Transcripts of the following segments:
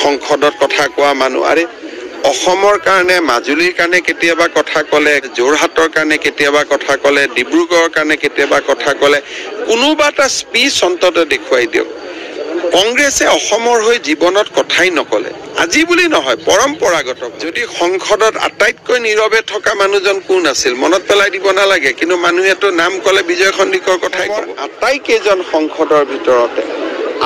সংসদত কথা কোৱা মানুহ আৰে অসমৰ কাৰণে মাজুলীৰ কাৰণে কেতিয়াবা কথা ক'লে যোৰহাটৰ কাৰণে কেতিয়াবা কথা ক'লে ডিব্ৰুগড়ৰ কাৰণে কেতিয়াবা কথা ক'লে কোনোবা এটা স্পিচ অন্তত দেখুৱাই দিয়ক কংগ্ৰেছে অসমৰ হৈ জীৱনত কথাই নকলে আজি বুলি নহয় পৰম্পৰাগত যদি সংসদত আটাইতকৈ নীৰৱে থকা মানুহজন কোন আছিল মনত পেলাই দিব নালাগে কিন্তু মানুহেতো নাম ক'লে বিজয় সন্দিকৰ কথাই ক'ব আটাইকেইজন সংসদৰ ভিতৰতে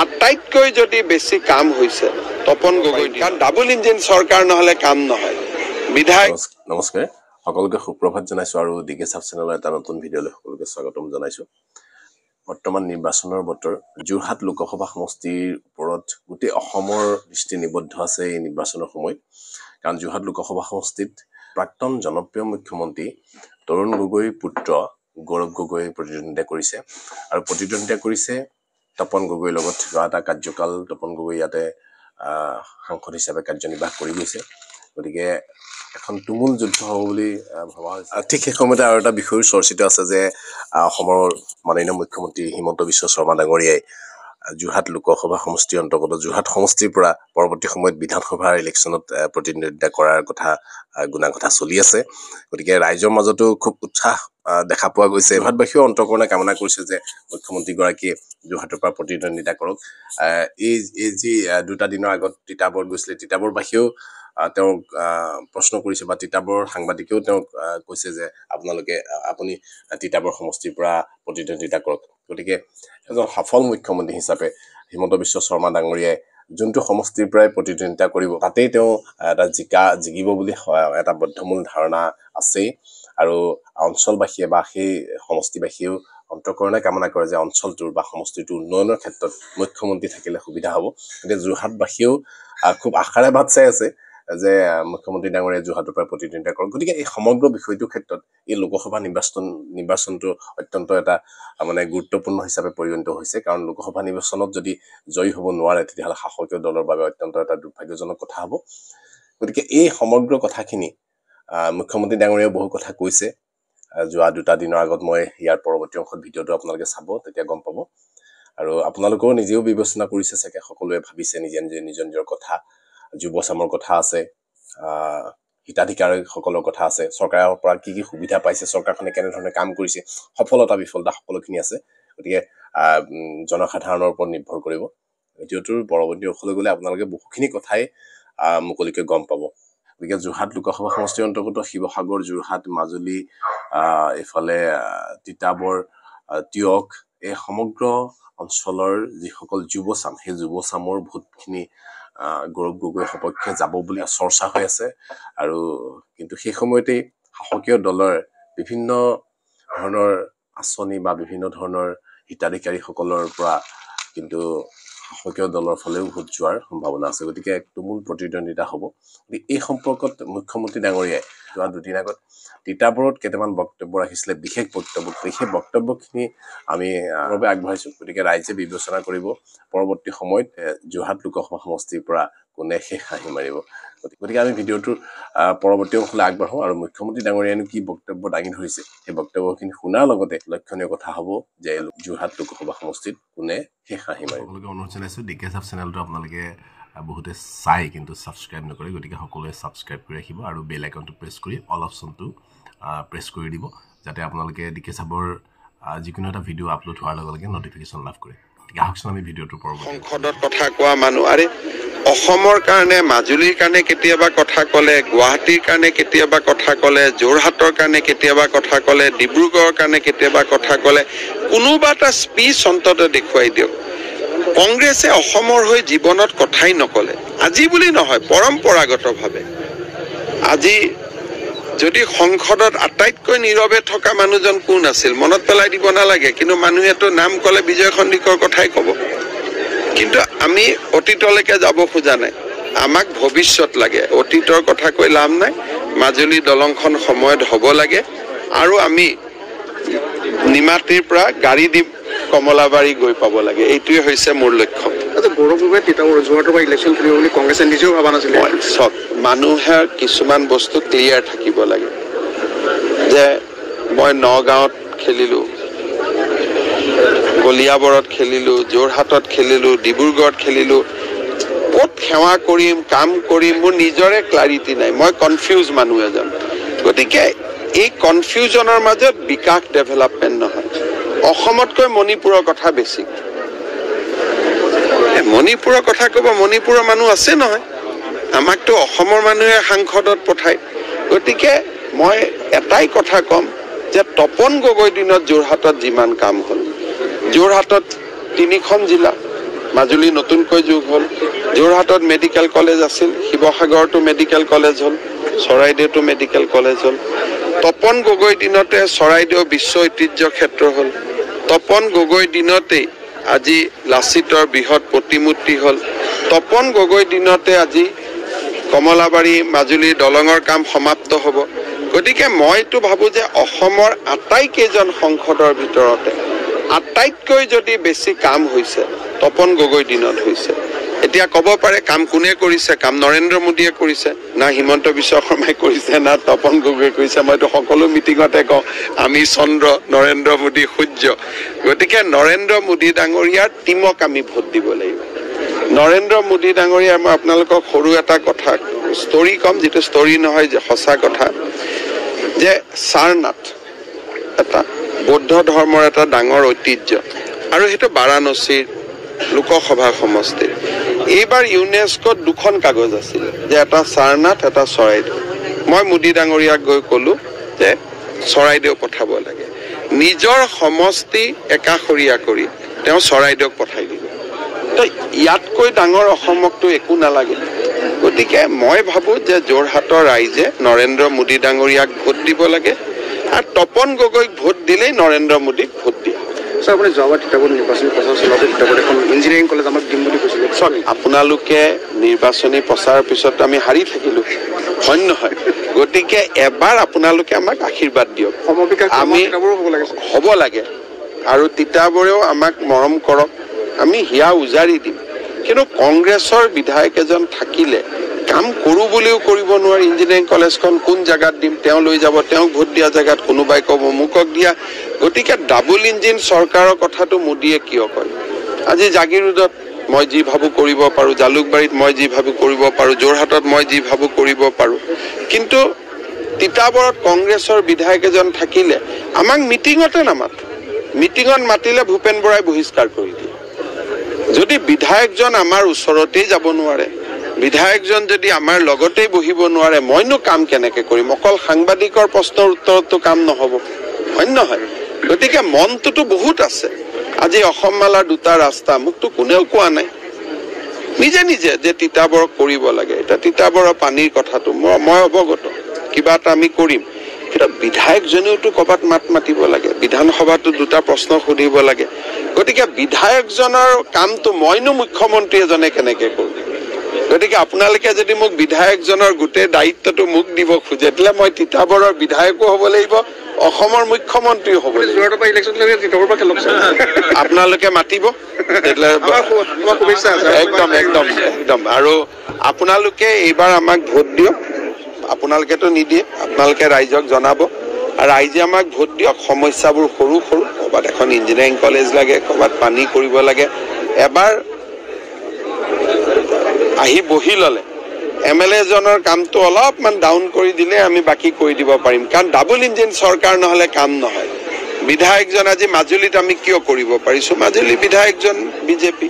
আটাইতকৈ যদি বেছি কাম হৈছে তপন গগৈ কাৰণ ডাবল ইঞ্জিন চৰকাৰ নহলে কাম নহয় বিধায়ক নমস্কাৰ সকলোকে সুপ্ৰভাত জনাইছো আৰু ডিকে সাব চেনেলৰ এটা নতুন ভিডিঅলৈ সকলোকে স্বাগতম জনাইছো বৰ্তমান নিৰ্বাচনৰ বতৰ যোৰহাট লোকসভা সমষ্টিৰ ওপৰত গোটেই অসমৰ দৃষ্টি নিবদ্ধ আছে এই নিৰ্বাচনৰ সময়ত কাৰণ যোৰহাট লোকসভা সমষ্টিত প্ৰাক্তন জনপ্ৰিয় মুখ্যমন্ত্ৰী তৰুণ গগৈৰ পুত্ৰ গৌৰৱ গগৈ প্ৰতিদ্বন্দ্বিতা কৰিছে আৰু প্ৰতিদ্বন্দ্বিতা কৰিছে তপন গগৈৰ লগত এটা কাৰ্যকাল তপন গগৈ ইয়াতে সাংসদ হিচাপে কাৰ্যনিৰ্বাহ কৰি গৈছে গতিকে এখন তুমুল যুদ্ধ হ'ব বুলি ভাবা হৈছে ঠিক সেই সময়তে আৰু এটা বিষয়ৰ চৰ্চিত আছে যে অসমৰ মাননীয় মুখ্যমন্ত্ৰী হিমন্ত বিশ্ব শৰ্মা ডাঙৰীয়াই যোৰহাট লোকসভা সমষ্টিৰ অন্তৰ্গত যোৰহাট সমষ্টিৰ পৰা পৰৱৰ্তী সময়ত বিধানসভাৰ ইলেকশ্যনত প্ৰতিদ্বন্দ্বিতা কৰাৰ কথা চলি আছে গতিকে ৰাইজৰ মাজতো খুব উৎসাহ দেখা পোৱা গৈছে ভাৰতবাসীয়েও অন্তৰ্কৰণে কামনা কৰিছে যে মুখ্যমন্ত্ৰীগৰাকীয়ে যোৰহাটৰ পৰা প্ৰতিদ্বন্দ্বিতা কৰক এই যি দুটা দিনৰ আগত তিতাবৰ গৈছিলে তিতাবৰবাসীয়েও তেওঁক প্ৰশ্ন কৰিছে বা তিতাবৰ সাংবাদিকেও তেওঁক কৈছে যে আপুনি তিতাবৰ সমষ্টিৰ পৰা প্ৰতিদ্বন্দ্বিতা কৰক গতিকে এজন সফল মুখ্যমন্ত্ৰী হিচাপে হিমন্ত বিশ্ব শৰ্মা ডাঙৰীয়াই যোনটো সমষ্টিৰ পৰাই প্ৰতিদ্বন্দ্বিতা কৰিব তাতেই তেওঁ এটা জিকিব বুলি এটা বদ্ধমূল ধাৰণা আছেই আৰু অঞ্চলবাসীয়ে বা সেই সমষ্টিবাসীয়েও অন্তৰ্কৰণে কামনা কৰে যে অঞ্চলটোৰ বা সমষ্টিটোৰ উন্নয়নৰ ক্ষেত্ৰত মুখ্যমন্ত্ৰী থাকিলে সুবিধা হ'ব গতিকে যোৰহাটবাসীয়েও খুব আশাৰে বাট চাই আছে যে মুখ্যমন্ত্ৰী ডাঙৰীয়াই যোৰহাটৰ পৰা প্ৰতিদ্বন্দ্বিতা কৰক গতিকে এই সমগ্ৰ বিষয়টোৰ ক্ষেত্ৰত এই লোকসভা নিৰ্বাচনটো অত্যন্ত এটা গুৰুত্বপূৰ্ণ হিচাপে পৰিগণিত হৈছে কাৰণ লোকসভা নিৰ্বাচনত যদি জয়ী হ'ব নোৱাৰে তেতিয়াহ'লে শাসকীয় দলৰ বাবে অত্যন্ত এটা দুৰ্ভাগ্যজনক কথা হ'ব গতিকে এই সমগ্ৰ কথাখিনি মুখ্যমন্ত্ৰী ডাঙৰীয়াই বহু কথা কৈছে যোৱা দুটা দিনৰ আগত মই ইয়াৰ পৰৱৰ্তী অংশত ভিডিঅ'টো আপোনালোকে চাব তেতিয়া গম পাব আৰু আপোনালোকেও নিজেও বিবেচনা কৰিছে চাগে সকলোৱে ভাবিছে নিজৰ কথা যুৱচামৰ কথা আছে হিতাধিকাৰীসকলৰ কথা আছে চৰকাৰৰ পৰা কি সুবিধা পাইছে চৰকাৰখনে কেনেধৰণে কাম কৰিছে সফলতা বিফলতা সকলোখিনি আছে গতিকে জনসাধাৰণৰ ওপৰত নিৰ্ভৰ কৰিব ভিডিঅ'টোৰ পৰৱৰ্তী অংশলৈ গ'লে আপোনালোকে বহুখিনি কথাই মুকলিকৈ গম পাব গতিকে যোৰহাট লোকসভা সমষ্টিৰ অন্তৰ্গত শিৱসাগৰ যোৰহাট মাজুলী এইফালে তিতাবৰ তিয়ক এই সমগ্ৰ অঞ্চলৰ যিসকল যুৱচাম সেই যুৱচামৰ ভোটখিনি গৌৰৱ গগৈৰ সপক্ষে যাব বুলি চৰ্চা হৈ আছে আৰু কিন্তু সেই সময়তেই শাসকীয় দলৰ বিভিন্ন ধৰণৰ আঁচনি বা বিভিন্ন ধৰণৰ হিতাধিকাৰীসকলৰ পৰা কিন্তু শাসকীয় দলৰ ফালেও ভোট যোৱাৰ সম্ভাৱনা আছে গতিকে এক তুমুল প্ৰতিদ্বন্দ্বিতা হ'ব এই সম্পৰ্কত মুখ্যমন্ত্ৰী ডাঙৰীয়াই যোৱা দুদিন আগত তিতাবৰত কেইটামান বক্তব্য ৰাখিছিলে বিশেষ বক্তব্য সেই বক্তব্যখিনি আমি আগবঢ়াইছো গতিকে ৰাইজে বিবেচনা কৰিব পৰৱৰ্তী সময়ত যোৰহাট লোকসভা সমষ্টিৰ পৰা কোনে শেষ হাঁহি মাৰিব গতিকে আমি ভিডিঅ'টোৰ পৰৱৰ্তী অংশলৈ আগবাঢ়ো আৰু মুখ্যমন্ত্ৰী ডাঙৰীয়ানো কি বক্তব্য দাঙি ধৰিছে সেই বক্তব্যখিনি শুনাৰ লগতে লক্ষণীয় কথা হ'ব যে যোৰহাট লোকসভা সমষ্টিত কোনে শেষ হাঁহি মাৰিব অনুৰোধ জনাইছো ডিকে সাব চেনেলটো আপোনালোকে বহুতে চাই কিন্তু ছাবস্ক্ৰাইব নকৰে গতিকে সকলোৱে ছাবস্ক্ৰাইব কৰি ৰাখিব আৰু বেল আইকনটো প্ৰেছ কৰি অল অপশ্যনটো প্ৰেছ কৰি দিব যাতে আপোনালোকে ডিকে সাবৰ যিকোনো এটা ভিডিঅ' আপলোড হোৱাৰ লগে লগে নটিফিকেশ্যন লাভ কৰে গতিকে আহকচোন আমি ভিডিঅ'টোৰ পৰৱৰ্তী সংসদত কথা কোৱা মানুহ আৰে অসমৰ কাৰণে মাজুলীৰ কাৰণে কেতিয়াবা কথা ক'লে গুৱাহাটীৰ কাৰণে কেতিয়াবা কথা ক'লে যোৰহাটৰ কাৰণে কেতিয়াবা কথা ক'লে ডিব্ৰুগড়ৰ কাৰণে কেতিয়াবা কথা ক'লে কোনোবা এটা স্পিচ অন্তত দেখুৱাই দিয়ক কংগ্ৰেছে অসমৰ হৈ জীৱনত কথাই নকলে আজি বুলি নহয় পৰম্পৰাগতভাৱে আজি যদি সংসদত আটাইতকৈ নীৰৱে থকা মানুহজন কোন আছিল মনত পেলাই দিব নালাগে কিন্তু মানুহেতো নাম ক'লে বিজয় সন্দিকৰ কথাই ক'ব কিন্তু আমি অতীতলৈকে যাব খোজা নাই আমাক ভৱিষ্যত লাগে অতীতৰ কথা কৈ লাভ নাই মাজুলী দলংখন সময়ত হ'ব লাগে আৰু আমি নিমাতীৰ পৰা গাড়ী দি কমলাবাৰী গৈ পাব লাগে এইটোৱে হৈছে মোৰ লক্ষ্য গৌৰৱ গগৈ তিতাবৰ যোৰহাটৰ পৰা ইলেকশ্যন খেলিব বুলি কংগ্ৰেছে নিজেও ভাবা নাছিলে চব মানুহে কিছুমান বস্তু ক্লিয়াৰ থাকিব লাগে যে মই নগাঁৱত খেলিলোঁ কলিয়াবৰত খেলিলোঁ যোৰহাটত খেলিলোঁ ডিব্ৰুগড়ত খেলিলোঁ ক'ত সেৱা কৰিম কাম কৰিম মোৰ নিজৰে ক্লাৰিটি নাই মই কনফিউজ মানুহ এজন গতিকে এই কনফিউজনৰ মাজত বিকাশ ডেভেলপমেণ্ট নহয় অসমতকৈ মণিপুৰৰ কথা বেছি মণিপুৰৰ কথা ক'ব মণিপুৰৰ মানুহ আছে নহয় আমাকতো অসমৰ মানুহে সাংসদত পঠায় গতিকে মই এটাই কথা ক'ম যে তপন গগৈ দিনত যোৰহাটত যিমান কাম হ'ল যোৰহাটত 3খন জিলা মাজুলী নতুনকৈ যোগ হ'ল যোৰহাটত মেডিকেল কলেজ আছিল শিৱসাগৰতো মেডিকেল কলেজ হ'ল চৰাইদেউতো মেডিকেল কলেজ হ'ল তপন গগৈ দিনতে চৰাইদেউ বিশ্ব ঐতিহ্য ক্ষেত্ৰ হ'ল তপন গগৈ দিনতেই আজি লাচিতৰ বৃহৎ প্ৰতিমূৰ্তি হ'ল তপন গগৈ দিনতে আজি কমলাবাৰী মাজুলী দলঙৰ কাম সমাপ্ত হ'ব গতিকে মইতো ভাবোঁ যে অসমৰ আটাইকেইজন সংসদৰ ভিতৰতে আটাইতকৈ যদি বেছি কাম হৈছে তপন গগৈ দিনত হৈছে এতিয়া ক'ব পাৰে কাম কোনে কৰিছে কাম নৰেন্দ্ৰ মোদীয়ে কৰিছে না হিমন্ত বিশ্ব শৰ্মাই কৰিছে না তপন গগৈ কৰিছে মইতো সকলো মিটিঙতে কওঁ আমি চন্দ্ৰ নৰেন্দ্ৰ মোদী সূৰ্য গতিকে নৰেন্দ্ৰ মোদী ডাঙৰীয়াৰ টিমক আমি ভোট দিব লাগিব নৰেন্দ্ৰ মোদী ডাঙৰীয়া মই আপোনালোকক সৰু এটা কথা ষ্টৰী ক'ম যিটো ষ্টৰী নহয় যে সঁচা কথা যে সাৰনাথ এটা বৌদ্ধ ধৰ্মৰ এটা ডাঙৰ ঐতিহ্য আৰু সেইটো বাৰাণসীৰ লোকসভা সমষ্টিৰ এইবাৰ ইউনেস্কোত 2খন কাগজ আছিল যে এটা সাৰনাথ এটা চৰাইদেউ মই মোদী ডাঙৰীয়াক গৈ ক'লো যে চৰাইদেউ পঠাব লাগে নিজৰ সমষ্টি একাষৰীয়া কৰি তেওঁ চৰাইদেউক পঠাই দিলে তো ইয়াতকৈ ডাঙৰ অসমকতো একো নালাগে গতিকে মই ভাবোঁ যে যোৰহাটৰ ৰাইজে নৰেন্দ্ৰ মোদী ডাঙৰীয়াক ভোট দিব লাগে আৰু তপন গগৈক ভোট দিলেই নৰেন্দ্ৰ মোদীক ভোট দিয়ে স্যাৰ আপুনি যোৱাবাৰ তিতাবৰ নিৰ্বাচনী প্ৰচাৰ চলাওঁতে তিতাবৰ এখন ইঞ্জিনিয়াৰিং কলেজ আমাক দিম বুলি কৈছিলে চৰি আপোনালোকে নিৰ্বাচনী প্ৰচাৰৰ পিছত আমি হাৰি থাকিলোঁ হয় নহয় গতিকে এবাৰ আপোনালোকে আমাক আশীৰ্বাদ দিয়ক আমি হ'ব লাগে আৰু তিতাবৰেও আমাক মৰম কৰক আমি হিয়া উজাৰি দিম কিন্তু কংগ্ৰেছৰ বিধায়ক এজন থাকিলে কাম কৰোঁ বুলিও কৰিব নোৱাৰি ইঞ্জিনিয়াৰিং কলেজখন কোন জেগাত দিম তেওঁ লৈ যাব তেওঁক ভোট দিয়া জেগাত কোনোবাই ক'ব মুকক দিয়া গতিকে ডাবল ইঞ্জিন চৰকাৰৰ কথাটো মোদীয়ে কিয় কয় আজি জাগিৰোডত মই যি ভাবোঁ কৰিব পাৰোঁ জালুকবাৰীত মই যি ভাবোঁ কৰিব পাৰোঁ যোৰহাটত মই যি ভাবোঁ কৰিব পাৰোঁ কিন্তু তিতাবৰত কংগ্ৰেছৰ বিধায়ক এজন থাকিলে আমাক মিটিঙতে নামাতে মিটিঙত মাতিলে ভূপেন বৰাই বহিষ্কাৰ কৰি দিয়ে যদি বিধায়কজন আমাৰ ওচৰতেই যাব নোৱাৰে বিধায়কজন যদি আমাৰ লগতেই বহিব নোৱাৰে মইনো কাম কেনেকৈ কৰিম অকল সাংবাদিকৰ প্ৰশ্নৰ উত্তৰতো কাম নহ'ব হয় নহয় গতিকে মনটোতো বহুত আছে আজি অসম মালাৰ 2টা ৰাস্তা মোকতো কোনেও কোৱা নাই নিজে নিজে যে তিতাবৰক কৰিব লাগে এটা তিতাবৰৰ পানীৰ কথাটো মই অৱগত কিবা এটা আমি কৰিম কিন্তু বিধায়কজনেওতো ক'ৰবাত মাত মাতিব লাগে বিধানসভাতো 2টা প্ৰশ্ন সুধিব লাগে গতিকে বিধায়কজনৰ কামটো মইনো মুখ্যমন্ত্ৰী এজনে কেনেকৈ কৰোঁ গতিকে আপোনালোকে যদি মোক বিধায়কজনৰ গোটেই দায়িত্বটো মোক দিব খোজে তেতিয়াহ'লে মই তিতাবৰৰ বিধায়কো হ'ব লাগিব অসমৰ মুখ্যমন্ত্ৰীও হ'ব লাগিব আপোনালোকে মাতিব একদম একদম একদম আৰু আপোনালোকে এইবাৰ আমাক ভোট দিয়ক আপোনালোকেতো নিদিয়ে আপোনালোকে ৰাইজক জনাব আৰু ৰাইজে আমাক ভোট দিয়ক সমস্যাবোৰ সৰু সৰু ক'ৰবাত এখন ইঞ্জিনিয়াৰিং কলেজ লাগে ক'ৰবাত পানী কৰিব লাগে এবাৰ আহি বহি ল'লে MLA জনৰ কামটো অলপমান ডাউন কৰি দিলে আমি বাকী কৰি দিব পাৰিম কাৰণ ডাবল ইঞ্জিন চৰকাৰ নহ'লে কাম নহয় বিধায়কজন আজি মাজুলীত আমি কিয় কৰিব পাৰিছোঁ মাজুলী বিধায়কজন বিজেপি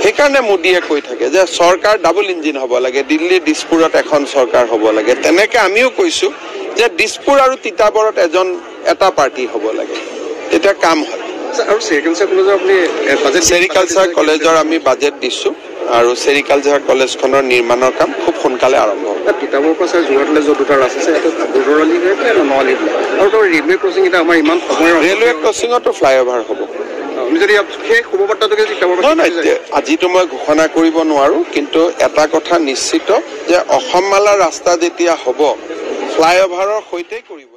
সেইকাৰণে মোদীয়ে কৈ থাকে যে চৰকাৰ ডাবল ইঞ্জিন হ'ব লাগে দিল্লী দিছপুৰত এখন চৰকাৰ হ'ব লাগে তেনেকৈ আমিও কৈছোঁ যে দিছপুৰ আৰু তিতাবৰত এটা পাৰ্টি হ'ব লাগে তেতিয়া কাম হয় আৰু চেৰিকালচাৰ কলেজৰ আপুনি চেৰিকালচাৰ কলেজৰ আমি বাজেট দিছোঁ আৰু চেৰিকালচাৰ কলেজখনৰ নিৰ্মাণৰ কাম খুব সোনকালে আৰম্ভ হ'ব তিতাবৰৰ পৰা যোৰহাটলৈ য'ত 2টা ৰাস্তা আছে এটা বৰ্ডৰালি হৈ পেলাই নৱালি আৰু তাৰ ৰেলৱে ক্ৰচিং এটা আমাৰ ইমান সময় ৰেলৱে ক্ৰচিঙতো ফ্লাইঅভাৰ হ'ব আমি যদি সেই শুভবাৰ্তাটোকে তিতাবৰ আজিতো মই ঘোষণা কৰিব নোৱাৰোঁ কিন্তু এটা কথা নিশ্চিত যে অসম মালাৰ ৰাস্তা যেতিয়া হ'ব ফ্লাইঅভাৰৰ সৈতে কৰিব